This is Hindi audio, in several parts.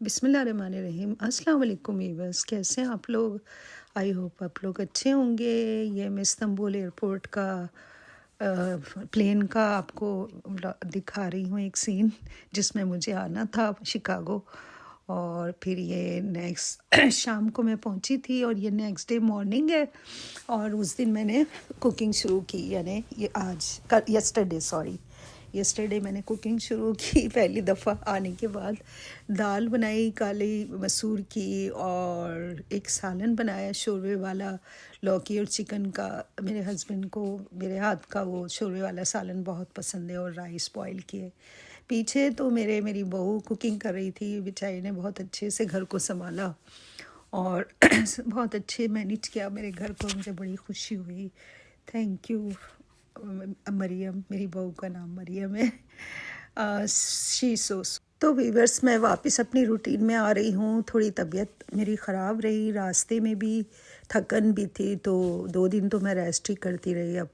बिस्मिल्लाहिर्रहमानिर्रहीम। अस्सलाम वालेकुम वीवर्स, कैसे हैं आप लोग? आई होप आप लोग अच्छे होंगे। ये मैं इस्तांबुल एयरपोर्ट का प्लेन का आपको दिखा रही हूँ एक सीन जिसमें मुझे आना था शिकागो। और फिर ये नेक्स्ट शाम को मैं पहुंची थी और ये नेक्स्ट डे मॉर्निंग है। और उस दिन मैंने कुकिंग शुरू की, यानी ये आज कल यस्टरडे सॉरी यस्टरडे मैंने कुकिंग शुरू की पहली दफ़ा आने के बाद। दाल बनाई काली मसूर की, और एक सालन बनाया शोरवे वाला, लौकी और चिकन का। मेरे हस्बैंड को मेरे हाथ का वो शोरवे वाला सालन बहुत पसंद है, और राइस बॉईल किए। पीछे तो मेरी बहू कुकिंग कर रही थी, बेचारी ने बहुत अच्छे से घर को संभाला और बहुत अच्छे मैनेज किया मेरे घर को। मुझे बड़ी खुशी हुई। थैंक यू मरियम, मेरी बहू का नाम मरियम है। She so. तो वीवर्स, मैं वापस अपनी रूटीन में आ रही हूँ। थोड़ी तबीयत मेरी ख़राब रही, रास्ते में भी थकन भी थी, तो 2 दिन तो मैं रेस्ट ही करती रही। अब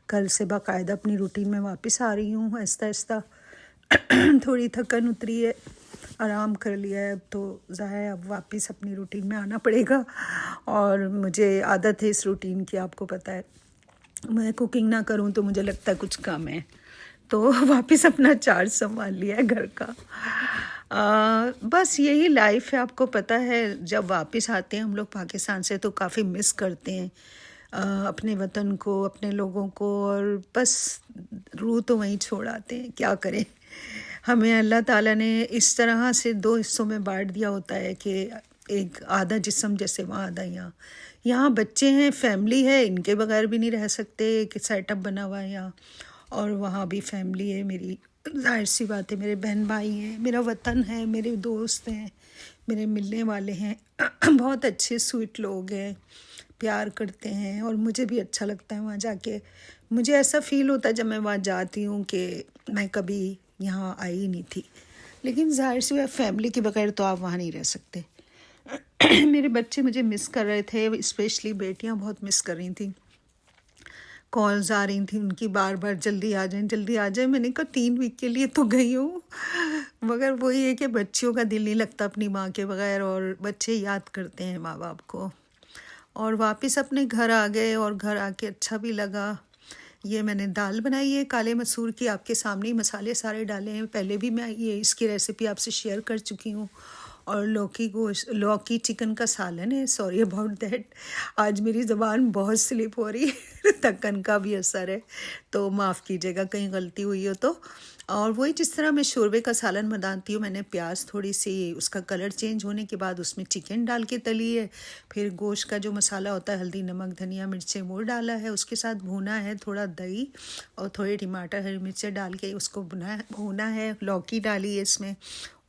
कल से बाकायदा अपनी रूटीन में वापस आ रही हूँ आहिस्ता आहिस्ता। थोड़ी थकन उतरी है, आराम कर लिया है, अब तो ज़ाहिर अब वापस अपनी रूटीन में आना पड़ेगा। और मुझे आदत है इस रूटीन की, आपको पता है। मैं कुकिंग ना करूं तो मुझे लगता है कुछ कम है, तो वापस अपना चार्ज संभाल लिया है घर का। बस यही लाइफ है, आपको पता है। जब वापस आते हैं हम लोग पाकिस्तान से तो काफ़ी मिस करते हैं अपने वतन को, अपने लोगों को, और बस रूह तो वहीं छोड़ आते हैं। क्या करें, हमें अल्लाह ताला ने इस तरह से 2 हिस्सों में बांट दिया होता है कि एक आधा जिस्म जैसे वहाँ आधा यहाँ। यहाँ बच्चे हैं, फैमिली है, इनके बगैर भी नहीं रह सकते, एक सेटअप बना हुआ है यहाँ। और वहाँ भी फैमिली है मेरी, जाहिर सी बात है, मेरे बहन भाई हैं, मेरा वतन है, मेरे दोस्त हैं, मेरे मिलने वाले हैं। बहुत अच्छे स्वीट लोग हैं, प्यार करते हैं, और मुझे भी अच्छा लगता है वहाँ जाके। मुझे ऐसा फ़ील होता है जब मैं वहाँ जाती हूँ कि मैं कभी यहाँ आई नहीं थी। लेकिन जाहिर सी बात, फैमिली के बगैर तो आप वहाँ नहीं रह सकते। मेरे बच्चे मुझे मिस कर रहे थे, स्पेशली बेटियाँ बहुत मिस कर रही थी। कॉल्स आ रही थी उनकी बार बार, जल्दी आ जाएं जल्दी आ जाएं। मैंने कहा 3 वीक के लिए तो गई हूँ, मगर वही है कि बच्चियों का दिल नहीं लगता अपनी माँ के बगैर, और बच्चे याद करते हैं माँ बाप को। और वापस अपने घर आ गए, और घर आके अच्छा भी लगा। ये मैंने दाल बनाई है काले मसूर की, आपके सामने ही मसाले सारे डाले हैं। पहले भी मैं ये इसकी रेसिपी आपसे शेयर कर चुकी हूँ। और लौकी चिकन का सालन है। सॉरी अबाउट दैट, आज मेरी ज़बान बहुत स्लिप हो रही है। थकन का भी असर है, तो माफ़ कीजिएगा कहीं गलती हुई हो तो। और वही जिस तरह मैं शोरबे का सालन बनाती हूँ, मैंने प्याज थोड़ी सी उसका कलर चेंज होने के बाद उसमें चिकन डाल के तली है। फिर गोश्त का जो मसाला होता है, हल्दी नमक धनिया मिर्चें, वो डाला है। उसके साथ भुना है थोड़ा दही और थोड़े टमाटर हरी मिर्चें डाल के उसको भुना है। लौकी डाली है इसमें,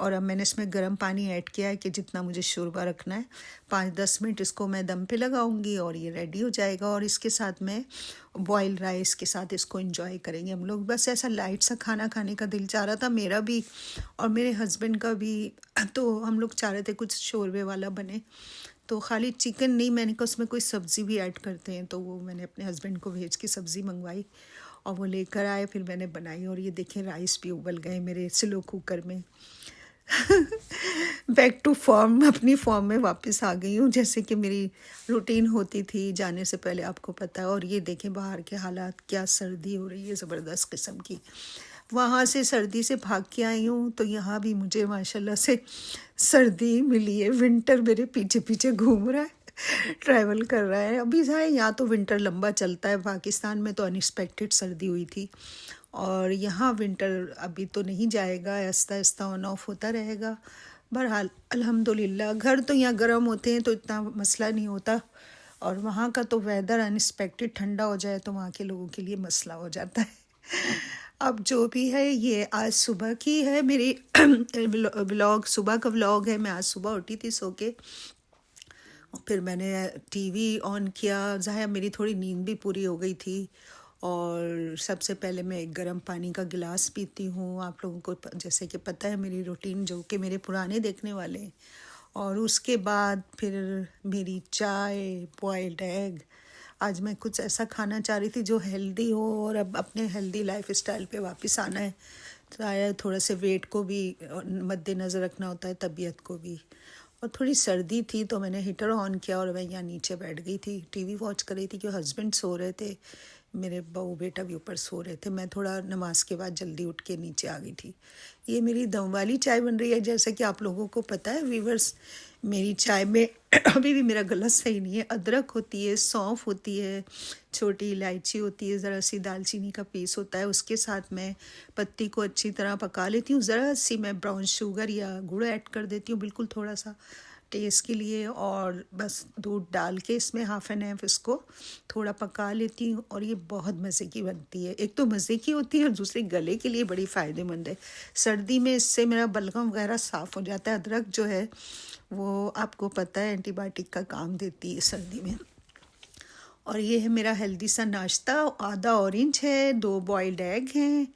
और अब मैंने इसमें गर्म पानी ऐड किया है कि जितना मुझे शोरबा रखना है। 5-10 मिनट इसको मैं दम पे लगाऊंगी और ये रेडी हो जाएगा। और इसके साथ मैं बॉयल राइस के साथ इसको एंजॉय करेंगे हम लोग। बस ऐसा लाइट सा खाना खाने का दिल चाह रहा था मेरा भी और मेरे हस्बैंड का भी, तो हम लोग चाह रहे थे कुछ शोरबे वाला बने। तो खाली चिकन नहीं, मैंने कहा उसमें कोई सब्ज़ी भी ऐड करते हैं, तो वो मैंने अपने हस्बैंड को भेज के सब्ज़ी मंगवाई और वो लेकर आए। फिर मैंने बनाई, और ये देखें राइस भी उबल गए मेरे स्लो कुकर में। बैक टू फॉर्म, अपनी फॉर्म में वापस आ गई हूँ, जैसे कि मेरी रूटीन होती थी जाने से पहले, आपको पता है। और ये देखें बाहर के हालात, क्या सर्दी हो रही है ज़बरदस्त किस्म की। वहाँ से सर्दी से भाग के आई हूँ, तो यहाँ भी मुझे माशाल्लाह से सर्दी मिली है। विंटर मेरे पीछे पीछे घूम रहा है, ट्रैवल कर रहा है। अभी जाए, यहाँ तो विंटर लंबा चलता है, पाकिस्तान में तो अनएक्सपेक्टेड सर्दी हुई थी, और यहाँ विंटर अभी तो नहीं जाएगा, आहिस्ता आहिस्ता ऑन ऑफ होता रहेगा। बहरहाल अल्हम्दुलिल्लाह, घर तो यहाँ गर्म होते हैं तो इतना मसला नहीं होता, और वहाँ का तो वेदर अनएक्सपेक्टेड ठंडा हो जाए तो वहाँ के लोगों के लिए मसला हो जाता है। अब जो भी है, ये आज सुबह की है मेरी व्लॉग, सुबह का व्लॉग है। मैं आज सुबह उठी थी सो के, फिर मैंने टीवी ऑन किया। ज़ाहिर मेरी थोड़ी नींद भी पूरी हो गई थी। और सबसे पहले मैं एक गर्म पानी का गिलास पीती हूँ। आप लोगों को जैसे कि पता है मेरी रूटीन, जो कि मेरे पुराने देखने वाले हैं। और उसके बाद फिर मेरी चाय, बॉयल्ड एग। आज मैं कुछ ऐसा खाना चाह रही थी जो हेल्दी हो, और अब अपने हेल्दी लाइफ स्टाइल पे वापस आना है, शायद थोड़ा से वेट को भी मद्देनज़र रखना होता है, तबीयत को भी। और थोड़ी सर्दी थी तो मैंने हीटर ऑन किया और मैं यहाँ नीचे बैठ गई थी, टीवी वॉच कर रही थी कि हस्बैंड सो रहे थे, मेरे बहू बेटा भी ऊपर सो रहे थे। मैं थोड़ा नमाज के बाद जल्दी उठ के नीचे आ गई थी। ये मेरी दम वाली चाय बन रही है। जैसा कि आप लोगों को पता है व्यूवर्स, मेरी चाय में अभी भी मेरा गला सही नहीं है। अदरक होती है, सौंफ होती है, छोटी इलायची होती है, ज़रा सी दालचीनी का पीस होता है, उसके साथ मैं पत्ती को अच्छी तरह पका लेती हूँ। ज़रा सी मैं ब्राउन शुगर या गुड़ ऐड कर देती हूँ, बिल्कुल थोड़ा सा टेस्ट के लिए, और बस दूध डाल के इसमें हाफ़ एन हाफ़ इसको थोड़ा पका लेती हूँ। और ये बहुत मज़े की बनती है। एक तो मज़े की होती है और दूसरे गले के लिए बड़ी फ़ायदेमंद है। सर्दी में इससे मेरा बलगम वगैरह साफ़ हो जाता है। अदरक जो है वो आपको पता है एंटीबायोटिक का काम देती है सर्दी में। और ये है मेरा हेल्दी सा नाश्ता। आधा ऑरेंज है, 2 बॉइल्ड एग हैं,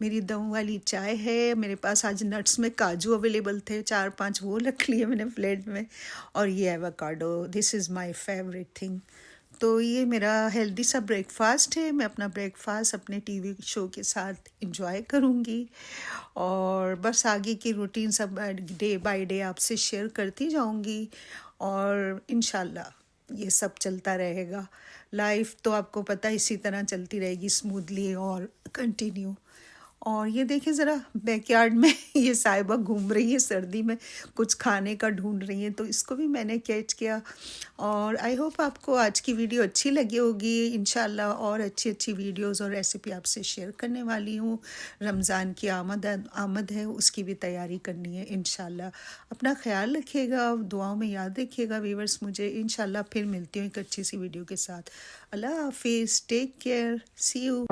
मेरी दम वाली चाय है। मेरे पास आज नट्स में काजू अवेलेबल थे, 4-5 वो रख लिए मैंने प्लेट में। और ये avocado, this is my favourite thing. तो ये मेरा हेल्दी सा ब्रेकफास्ट है। मैं अपना ब्रेकफास्ट अपने टीवी शो के साथ इंजॉय करूँगी और बस आगे की रूटीन सब डे बाय डे आपसे शेयर करती जाऊँगी। और इंशाल्लाह ये सब चलता रहेगा। लाइफ तो आपको पता इसी तरह चलती रहेगी स्मूथली और कंटिन्यू। और ये देखिए ज़रा बैकयार्ड में ये साहिबा घूम रही है, सर्दी में कुछ खाने का ढूंढ रही है, तो इसको भी मैंने कैच किया। और आई होप आपको आज की वीडियो अच्छी लगी होगी। इंशाल्लाह और अच्छी अच्छी वीडियोस और रेसिपी आपसे शेयर करने वाली हूँ। रमज़ान की आमद है, उसकी भी तैयारी करनी है इंशाल्लाह। अपना ख्याल रखिएगा, दुआओं में याद रखिएगा व्यूअर्स मुझे। इंशाल्लाह फिर मिलती हूँ एक अच्छी सी वीडियो के साथ। अल्लाह हाफिज़, टेक केयर, सी यू।